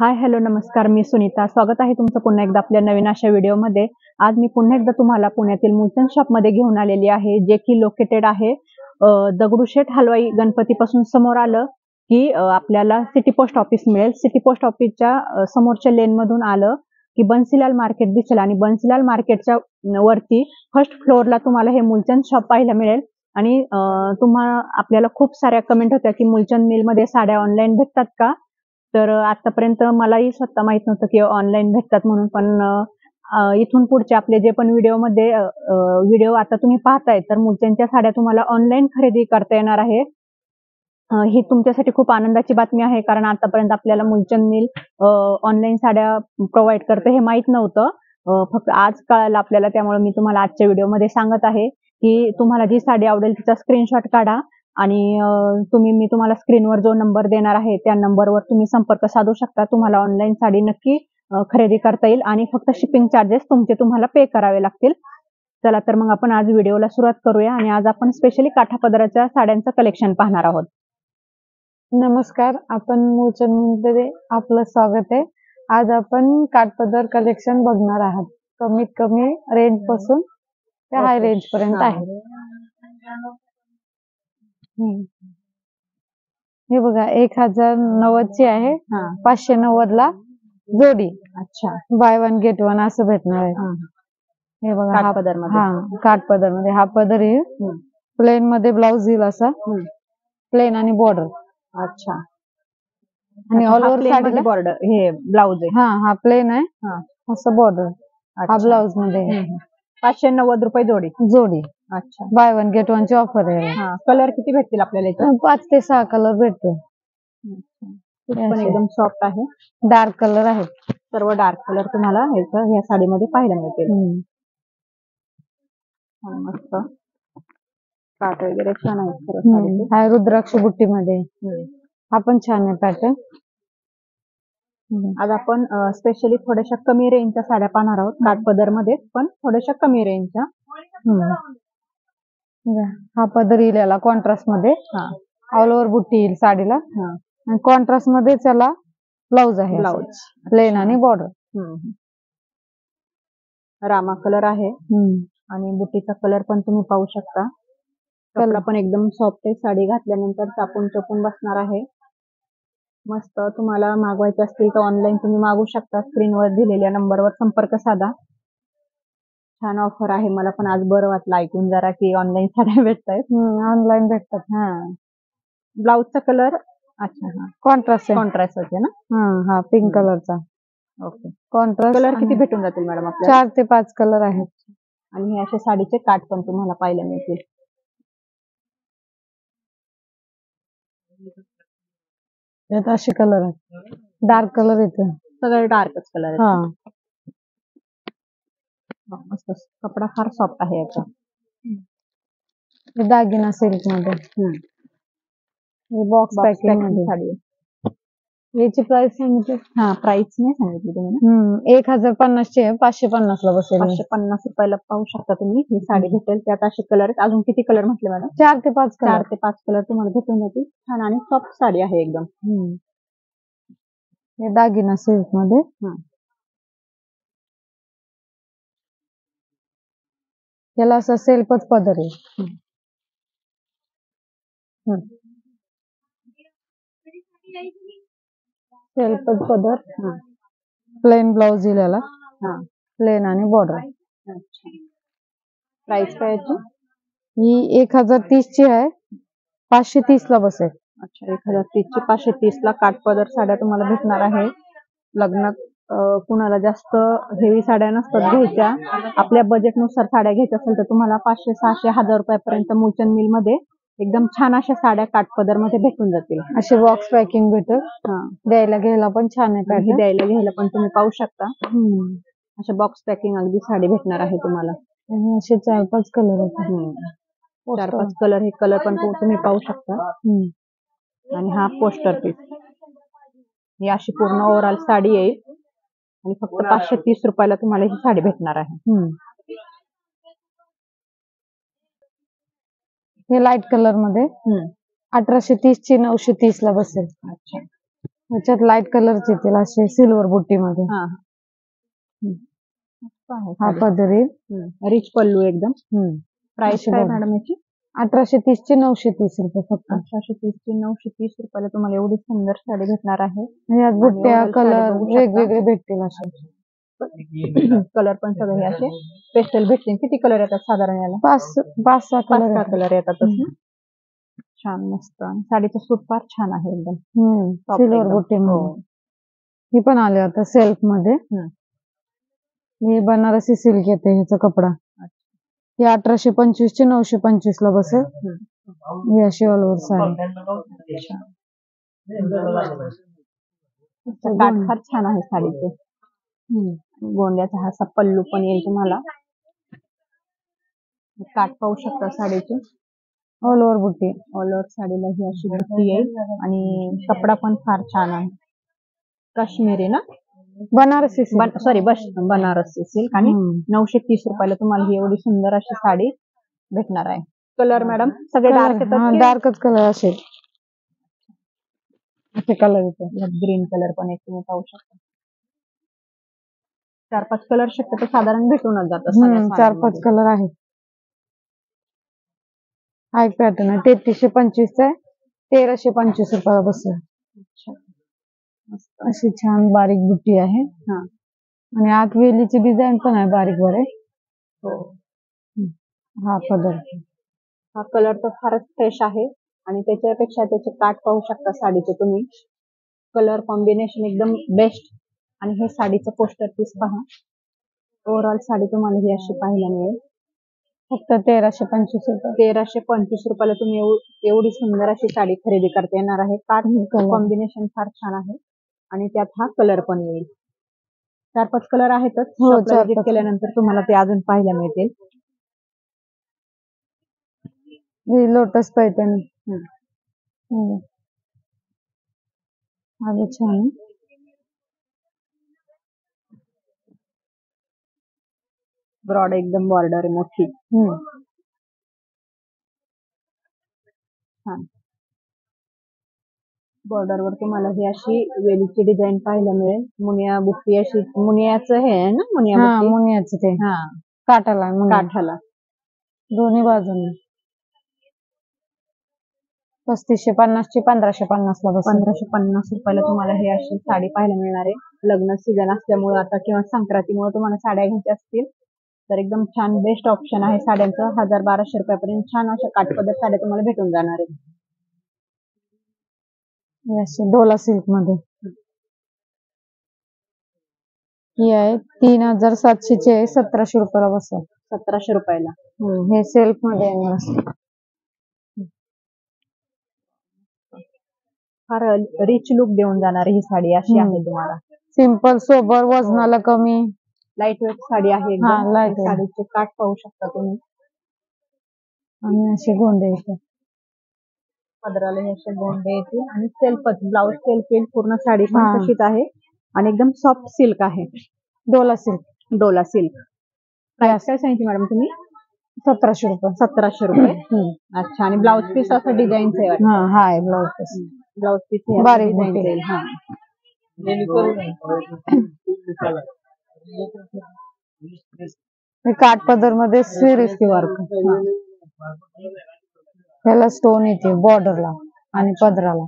हाय, hello, नमस्कार. मी सुनीता. स्वागत आहे तुमचं पुन्हा एकदा आपल्या नवीन अशा व्हिडिओमध्ये. आज मी पुन्हा एकदा तुम्हाला पुण्यातील मुलचंद शॉपमध्ये घेऊन आलेली आहे, जे की लोकेटेड आहे दगडूशेठ हलवाई गणपतीपासून समोर आलं की आपल्याला सिटी पोस्ट ऑफिस मिळेल. सिटी पोस्ट ऑफिसच्या समोरच्या लेनमधून आलं की बन्सीलाल मार्केट दिसेल आणि बन्सीलाल मार्केटच्या वरती फर्स्ट फ्लोअरला तुम्हाला हे मुलचंद शॉप पाहायला मिळेल. आणि आपल्याला खूप साऱ्या कमेंट होत्या की मुलचंद मिलमध्ये साड्या ऑनलाईन भेटतात का? तर आतापर्यंत मलाही स्वतः माहित नव्हतं की ऑनलाईन भेटतात म्हणून. पण इथून पुढचे आपले जे पण व्हिडिओ आता तुम्ही पाहताय, तर मुलचंदच्या साड्या तुम्हाला ऑनलाईन खरेदी करता येणार आहे. ही तुमच्यासाठी खूप आनंदाची बातमी आहे, कारण आतापर्यंत आपल्याला मुलचंद मिल ऑनलाईन साड्या प्रोव्हाइड करते हे माहित नव्हतं. फक्त आज कळालं आपल्याला, त्यामुळे मी तुम्हाला आजच्या व्हिडिओमध्ये सांगत आहे की तुम्हाला जी साडी आवडेल तिचा स्क्रीनशॉट काढा आणि मी तुम्हाला स्क्रीनवर जो नंबर देणार आहे त्या नंबरवर तुम्ही संपर्क साधू शकता. तुम्हाला ऑनलाईन साडी नक्की खरेदी करता येईल आणि फक्त शिपिंग चार्जेस तुम्हाला पे करावे लागतील. चला तर मग आपण आज व्हिडिओला सुरुवात करूया आणि आज आपण स्पेशली काठापदराच्या साड्यांचं कलेक्शन पाहणार आहोत. नमस्कार, आपण मुलचंदमध्ये आपलं स्वागत आहे. आज आपण काठपदर कलेक्शन बघणार आहात. कमीत कमी रेंज पासून ते हाय रेंज पर्यंत आहे. हे बघा 1090 ची आहे. 590 ला जोडी. अच्छा, बाय वन गेट वन असं भेटणार आहे. हे बघा काठपदर मध्ये हा पदर येईल. प्लेन मध्ये ब्लाउज येईल असा, प्लेन आणि बॉर्डर. अच्छा, आणि ऑल ओव्हर साडीला बॉर्डर हे ब्लाउज आहे. हा प्लेन आहे असं बॉर्डर. हा ब्लाउज मध्ये 590 रुपये जोडी. अच्छा, बाय वन गेट वन ची ऑफर आहे. कलर किती भेटतील आपल्याला इथं? 5 ते 6 कलर भेटतील. पण एकदम सॉफ्ट आहे. डार्क कलर आहेत. सर्व डार्क कलर तुम्हाला ह्या साडीमध्ये पाहायला मिळतील. मस्त काठ वगैरे छान आहे. हा रुद्राक्ष बुट्टी मध्ये हा पण छान आहे पॅटर्न. आज आपण स्पेशली थोड्याशा कमी रेंजच्या साड्या पाहणार आहोत. काठपदर मध्ये पण थोड्याशा कमी रेंजच्या. हा पदर येईल याला कॉन्ट्रास्ट मध्ये. ऑल ओव्हर बुट्टी येईल साडीला. आणि कॉन्ट्रास्ट मध्ये त्याला ब्लाउज आहे. ब्लाउज प्लेन आणि बॉर्डर. रामा कलर आहे आणि बुट्टीचा कलर पण तुम्ही पाहू शकता. कलर पण एकदम सॉफ्ट आहे. साडी घातल्यानंतर चापून चपून बसणार आहे. मस्त. तुम्हाला मागवायचे असतील तर ऑनलाईन तुम्ही मागवू शकता. स्क्रीनवर दिलेल्या नंबरवर संपर्क साधा. छान ऑफर आहे. मला पण आज बरं वाटलं ऐकून जरा की ऑनलाईन साड्या भेटतायत. ऑनलाईन भेटतात. ब्लाउजचा कलर अच्छा कॉन्ट्रास्ट होते ना. हा पिंक कलरचा. ओके. कॉन्ट्रास्ट कलर किती भेटून जातील मॅडम आपल्याला? 4 ते 5 कलर आहेत. आणि हे असे साडीचे काठ पण तुम्हाला पाहायला मिळतील. यात असे कलर आहेत. डार्क कलर येते. सगळे डार्कच कलर आहेत. मस्त. कपडा फार सॉफ्ट आहे याचा. दागिना सिल्क मध्ये. बॉक्स पॅकिंग मध्ये साडी. याची प्राइस सांगितली? प्राइस नाही सांगितली तुम्ही. 1050 ची आहे. 550 ला बसेल. 550 रुपयाला पाहू शकता तुम्ही. ही साडी भेटेल. त्यात असे कलर आहेत. अजून किती कलर म्हटले मॅडम? 4 ते 5 कलर. 4 ते 5 कलर तुम्हाला भेटून जातील. छान आणि सॉफ्ट साडी आहे एकदम. हे दागिना सिल्क मध्ये. याला असं सेल्फच पदर आहे. सेल्फच पदर. प्लेन ब्लाउज येईल याला. प्लेन आणि बॉर्डर. प्राइस काय याची? ही 1030 ची आहे. 530 ला बसेल. अच्छा, 1030 ची 530 ला काठपदर साड्या तुम्हाला भेटणार आहे. लग्नात कुणाला जास्त हेवी साड्या नसतात घ्यायच्या, आपल्या बजेटनुसार साड्या घ्यायच्या असेल तर तुम्हाला 500, 600, 1000 रुपयापर्यंत मुलचंद मिल मध्ये एकदम छान अशा साड्या काठपदर मध्ये भेटून जातील. असे बॉक्स पॅकिंग भेटेल. द्यायला घ्यायला पण छान आहे. द्यायला घ्यायला पण तुम्ही पाहू शकता. अशा बॉक्स पॅकिंग अगदी साडी भेटणार आहे तुम्हाला. असे 4-5 कलर आहेत. 4-5 कलर. हे कलर पण तुम्ही पाहू शकता. आणि हा पोस्टर पीस. ही अशी पूर्ण ओव्हरऑल साडी येईल आणि फक्त 530 रुपयाला तुम्हाला ही साडी भेटणार आहे. हे लाईट कलर मध्ये 1830 ची 930 ला बसेल. अच्छा, त्याच्यात लाईट कलरचे येतील असे सिल्वर बुट्टीमध्ये. हा हा. मस्त आहे हा साडी. पदर येईल. रिच पल्लू एकदम. प्राइस अशी काय बघा. मॅडम याची? 1830 चे 930 रुपये फक्त. 1830 चे 930 रुपयाला तुम्हाला एवढी सुंदर साडी भेटणार आहे. यात बुट्ट्या overall साडी कलर बघू शकता. वेगवेगळे भेटतील असे. कलर पण सगळे असे पेस्टल भेटतील. किती कलर येतात साधारण याला? 5-6 5-6 कलर कलर येतातच ना. छान मस्त. आणि साडीचं सूत फार छान आहे एकदम. Soft सिल्वर एकदम. बुट्टी हो. ही पण आले आता सेल्फ मध्ये. हे बनारसी सिल्क येते ह्याचा कपडा. हे 1825 चे 925 ला बसेल. ही अशी ऑल ओव्हर साडी. काठ फार छान आहे साडीचे. गोंड्याचा हा असा पल्लू पण येईल तुम्हाला. काठ पाहू शकता साडीचे. ऑल ओव्हर बुट्टी. ऑल ओव्हर साडीला ही अशी बुट्टी येईल आणि कपडा पण फार छान आहे. काश्मीरी ना, Banarasi silk. Sorry Banarasi silk. आणि 930 रुपयाला तुम्हाला ही एवढी सुंदर अशी साडी भेटणार आहे. कलर मॅडम सगळे डार्क येतात? डार्कच कलर असेल. असे कलर येते. ग्रीन कलर पण एक तुम्ही पाहू शकता. 4-5 कलर शक्यतो साधारण भेटूनच जातात. 4-5 कलर आहेत. हा एक पॅटर्न आहे 3325 चा आहे. 1325 रुपयाला बसेल. अशी छान बारीक बुट्टी आहे. आणि आत वेलीची डिझाईन पण आहे बारीक बारीक. हा पदर. हा कलर तर फारच फ्रेश आहे आणि त्याच्यापेक्षा त्याचे काठ पाहू शकता साडीचे तुम्ही. कलर कॉम्बिनेशन एकदम बेस्ट. आणि हे साडीचं पोस्टर पीस पहा. ओव्हरऑल साडी तुम्हाला ही अशी पाहायला मिळेल. फक्त 1325 रुपये. 1325 रुपयाला तुम्ही एवढी सुंदर अशी साडी खरेदी करता येणार आहे. काठ कॉम्बिनेशन फार छान आहे आणि त्यात हा कलर पण येईल. 4-5 कलर आहेतच. विजिट केल्यानंतर तुम्हाला ते अजून पाहायला मिळतील. लोटस पैठणी. छान. ब्रॉड एकदम बॉर्डर मोठी. छान. बॉर्डर वर तुम्हाला ही अशी वेलीची डिझाईन पाहायला मिळेल. मुनिया बुट्टी अशी मुनियाचं हे आहे ना, मुनिया बुट्टी. मुनियाचं ते काठाला काठाला दोन्ही बाजूने. 3550 ची 1550 ला बसेल. 1550 रुपयाला तुम्हाला ही अशी साडी पाहायला मिळणार आहे. लग्न सीझन असल्यामुळे आता किंवा संक्रांतीमुळे तुम्हाला साड्या घ्यायच्या असतील तर एकदम छान बेस्ट ऑप्शन आहे साड्यांचं. 1000-1200 रुपयापर्यंत छान अशा काठपदर साड्या तुम्हाला भेटून जाणार आहेत. डोला सिल्क मध्ये ही आहे 3700 ची आहे. 1700 रुपयाला बसेल. 1700 रुपयाला. हे सेल्फ मध्ये येणार. फार रिच लुक देऊन जाणारी ही साडी अशी आहे तुम्हाला. सिंपल सोबर वजनाला कमी लाईट वेट साडी आहे. साडीचे काठ पाहू शकता तुम्ही. आणि असे गोंडे येतात. पदराला हे असे गोंडे येतील आणि सेल्फच ब्लाउज सेल्फ येईल. पूर्ण साडी पण तशीच आहे आणि एकदम सॉफ्ट सिल्क आहे. Dola silk. Dola silk. Price काय सांगितली मॅडम तुम्ही? 1700 रुपये. 1700 रुपये. अच्छा. आणि ब्लाउज पीस असं डिझाईनचं आहे? हा आहे ब्लाउज पीस. ब्लाउज पीस बारीक डिझाईन. काठ पदर मध्ये सिरीज वर्क. त्याला स्टोन येते बॉर्डरला आणि पदराला.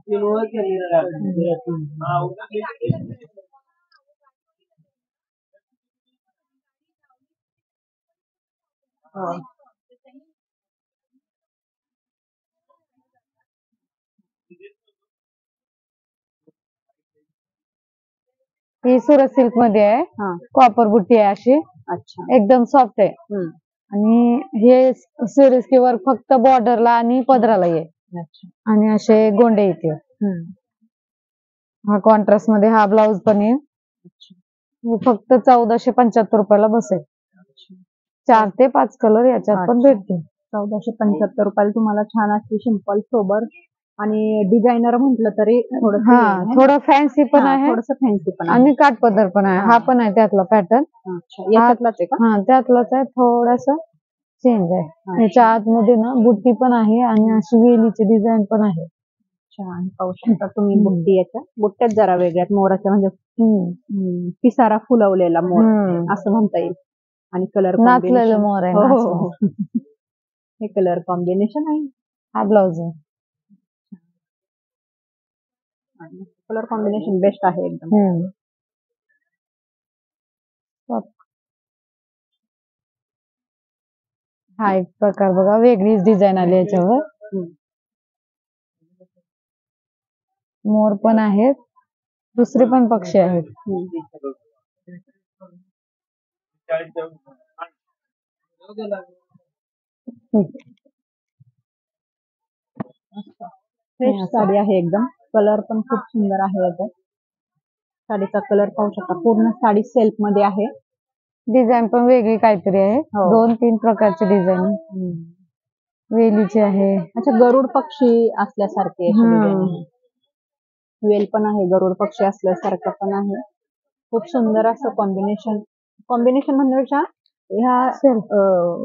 ही सुरत सिल्क मध्ये आहे. कॉपर बुट्टी आहे अशी. अच्छा. एकदम सॉफ्ट आहे. आणि हे सिरीज वर्क फक्त बॉर्डरला आणि पदराला आहे. आणि असे गोंडे येते. हा कॉन्ट्रास्ट मध्ये हा ब्लाउज पण आहे. हे फक्त 1475 रुपयाला बसेल. 4 ते 5 कलर याच्यात पण भेटतील. 1475 रुपयाला तुम्हाला छान अशी सिंपल सोबर आणि डिझायनर म्हटलं तरी थोडं फॅन्सी पण आहे. थोडंसं फॅन्सी पण आणि काठपदर पण आहे. हा पण आहे त्यातला पॅटर्न. याच्यातलाच आहे का? त्यातलाच आहे. थोडासा चेंज आहे. त्याच्या आतमध्ये ना बुट्टी पण आहे आणि अशी वेलीची डिझाईन पण आहे. अच्छा, आणि पाहू शकता तुम्ही बुट्टी याच्या बुट्ट्यात जरा वेगळ्यात मोराच्या म्हणजे पिसारा फुलवलेला मोर असं म्हणता येईल. आणि कलर नाचलेलं मोर आहे. हो हे कलर कॉम्बिनेशन आहे. हा ब्लाउज आहे. कलर कॉम्बिनेशन बेस्ट आहे एकदम. हा एक प्रकार बघा, वेगळीच डिझाईन आली याच्यावर. मोर पण आहेत, दुसरे पण पक्षी आहेत. फ्रेश साडी आहे एकदम. कलर पण खूप सुंदर आहे याचा. साडीचा कलर पाहू शकता. पूर्ण साडी सेल्फ मध्ये आहे. डिझाईन पण वेगळी काहीतरी आहे. 2-3 प्रकारचे डिझाईन. वेलीचे आहे. अच्छा, गरुड पक्षी असल्यासारखे वेल पण आहे, गरुड पक्षी असल्यासारखं पण आहे. खूप सुंदर असं कॉम्बिनेशन म्हणण्यापेक्षा ह्या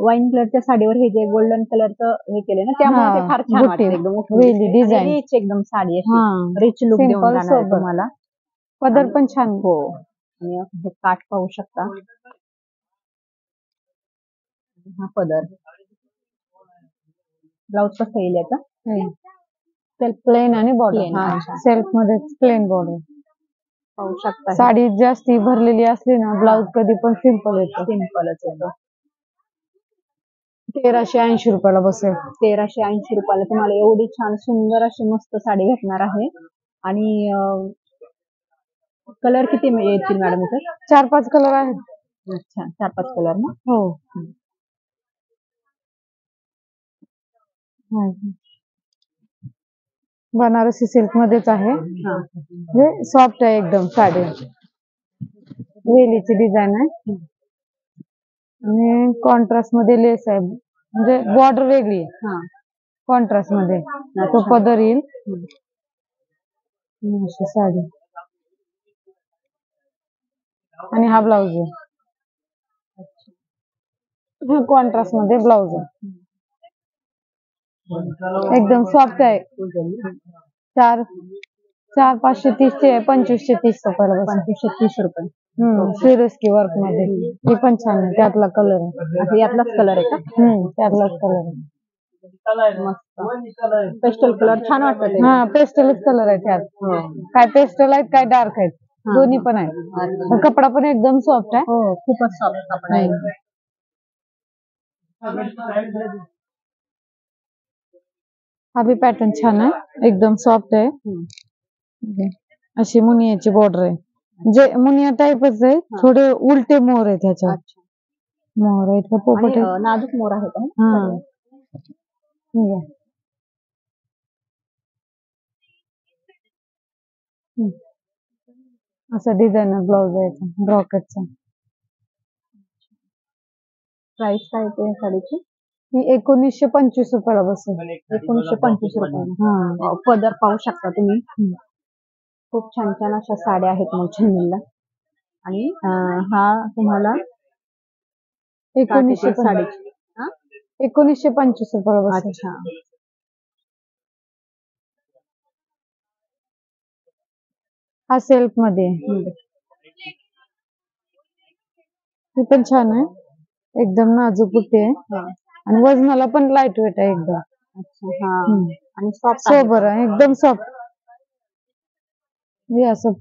वाईन कलरच्या साडीवर हे जे गोल्डन कलरचं हे केले ना, त्यामुळे ते फार छान वाटतं. एकदम वेली डिझाईन, रिच एकदम साडी अशी रिच लुक देऊन जाणार आहे तुम्हाला. पदर पण छान. हो, आणि हे काठ पाहू शकता. हा पदर. ब्लाउज कसं येईल याचा? सेल्फ प्लेन आणि बॉर्डर. सेल्फ मध्ये प्लेन बॉर्डर पाहू शकता. साडी जास्ती भरलेली असली ना, ब्लाउज कधी पण सिंपल येतो. सिंपलच येतो. 1380 रुपयाला बसेल. 1380 रुपयाला तुम्हाला एवढी छान सुंदर अशी मस्त साडी भेटणार आहे. आणि कलर किती येतील मॅडम इथे? 4-5 कलर आहेत. अच्छा, 4-5 कलर ना? हो. बनारसी सिल्क मध्येच आहे. सॉफ्ट आहे एकदम साडी. वेलीची डिझाईन आहे आणि कॉन्ट्रास्ट मध्ये लेस आहे, म्हणजे बॉर्डर वेगळी आहे कॉन्ट्रास्ट मध्ये. तो पदर येईल अशी साडी. आणि हा ब्लाउज आहे. कॉन्ट्रास्ट मध्ये ब्लाउज आहे. एकदम सॉफ्ट आहे. 4,530 चे 2,530 रुपयाला. 2,530 रुपये. सिरोस्की वर्क मध्ये. हे पण छान आहे. त्यातला कलर आहे. यातलाच कलर आहे का? त्यातलाच कलर आहे. मस्त पेस्टल कलर छान वाटत. हा, पेस्टलच कलर आहे त्यात. काय पेस्टल आहेत, काय डार्क आहेत, दोन्ही पण आहेत. कपडा पण एकदम सॉफ्ट आहे. हो, खूपच सॉफ्ट कपडा आहे. हा भी पॅटर्न छान आहे, एकदम सॉफ्ट आहे. अशी मुनियाची बॉर्डर आहे, जे मुनिया टाईपच आहे. थोडे उलटे मोर आहेत ह्याच्यात. मोर आहेत का पोपट? नाजूक मोर आहे का? असा डिझायनर ब्लाउज आहे ब्रॉकेटचा. प्राइस काय आहे साडीची? ही 1925 रुपयाला बसेल. 1925 रुपयाला. पदर पाहू शकता तुम्ही. खूप छान छान अशा साड्या आहेत मुलचंद मिलला. आणि हा तुम्हाला 1925 रुपयाला बसेल. अच्छा, हा सेल्फ मध्ये. ही पण छान आहे, एकदम नाजूक बुट्टी आहे आणि वजनाला पण लाईट वेट आहे एकदम. आणि सोबर आहे, एकदम सॉफ्ट. हे असं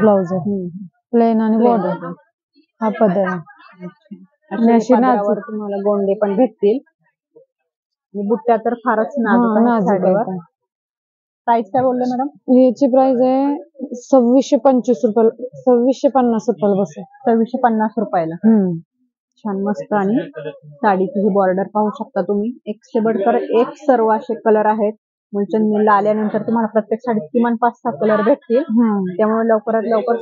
ब्लाउज आहे, प्लेन आणि बॉर्डर. हा पदर आहे. तुम्हाला गोंडे पण भेटतील. बुट्ट्या तर फारच नाजूक आहे. प्राइस काय बोलले मॅडम? याची प्राइस आहे 2625 रुपयाला. 2650 रुपयाला बसेल. 2650 रुपयाला. छान मस्त. आणि साडीची ही बॉर्डर पाहू शकता तुम्ही. एक से बढ़कर एक सर्व असे कलर आहेत. मुलचंद मिलला आल्यानंतर तुम्हाला प्रत्येक साडीत किमान 5-6 कलर भेटतील. त्यामुळे लवकरात लवकर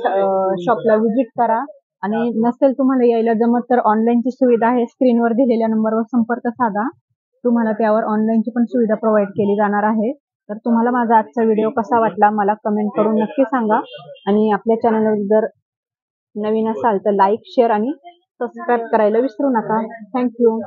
शॉपला व्हिजिट करा. आणि नसेल तुम्हाला यायला जमत तर ऑनलाईनची सुविधा आहे. स्क्रीनवर दिलेल्या नंबरवर संपर्क साधा. तुम्हाला त्यावर ऑनलाईनची पण सुविधा प्रोव्हाइड केली जाणार आहे. तर तुम्हाला माझा आजचा व्हिडिओ कसा वाटला मला कमेंट करून नक्की सांगा. आणि आपल्या चॅनलवर जर नवीन असाल तर लाईक, शेअर आणि सबस्क्राईब करायला विसरू नका. थँक्यू.